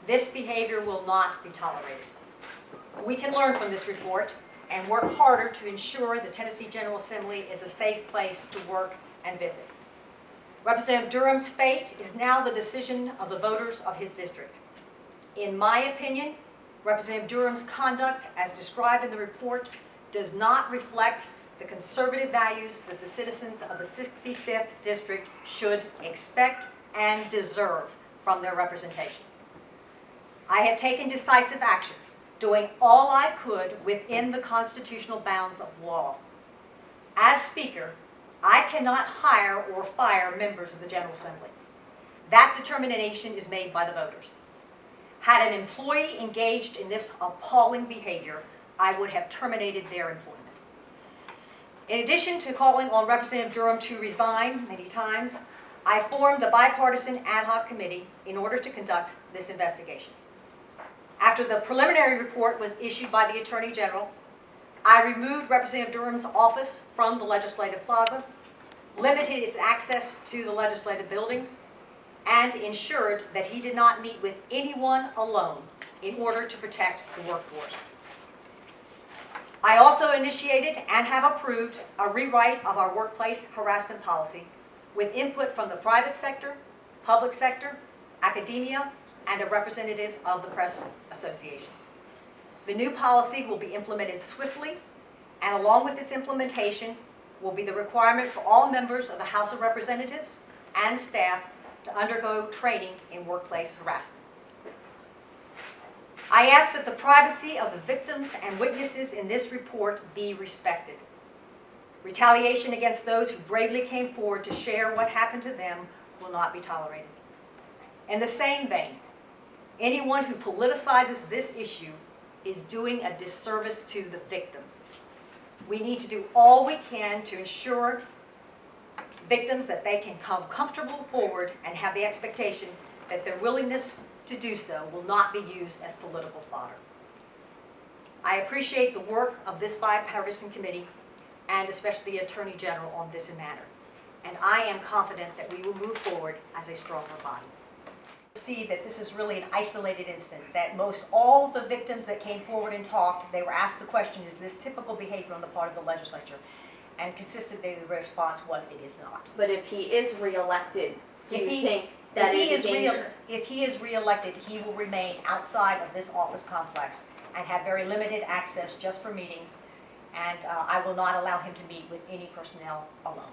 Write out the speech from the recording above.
This behavior will not be tolerated. We can learn from this report and work harder to ensure the Tennessee General Assembly is a safe place to work and visit. Representative Durham's fate is now the decision of the voters of his district. In my opinion, Representative Durham's conduct, as described in the report, does not reflect the conservative values that the citizens of the 65th District should expect and deserve from their representation. I have taken decisive action, doing all I could within the constitutional bounds of law. As Speaker, I cannot hire or fire members of the General Assembly. That determination is made by the voters. Had an employee engaged in this appalling behavior, I would have terminated their employment. In addition to calling on Representative Durham to resign many times, I formed the bipartisan ad hoc committee in order to conduct this investigation. After the preliminary report was issued by the Attorney General, I removed Representative Durham's office from the Legislative Plaza, limited its access to the legislative buildings, and ensured that he did not meet with anyone alone in order to protect the workforce. I also initiated and have approved a rewrite of our workplace harassment policy with input from the private sector, public sector, academia, and a representative of the Press Association. The new policy will be implemented swiftly, and along with its implementation will be the requirement for all members of the House of Representatives and staff to undergo training in workplace harassment. I ask that the privacy of the victims and witnesses in this report be respected. Retaliation against those who bravely came forward to share what happened to them will not be tolerated. In the same vein, anyone who politicizes this issue is doing a disservice to the victims. We need to do all we can to ensure victims that they can come comfortable forward and have the expectation that their willingness to do so will not be used as political fodder. I appreciate the work of this bipartisan committee and especially the Attorney General on this matter, and I am confident that we will move forward as a stronger body. See that this is really an isolated incident, that most all the victims that came forward and talked, they were asked the question, is this typical behavior on the part of the legislature? And consistently the response was, it is not. But if he is reelected, do you think that is a danger? If he is reelected, he will remain outside of this office complex and have very limited access just for meetings, and I will not allow him to meet with any personnel alone.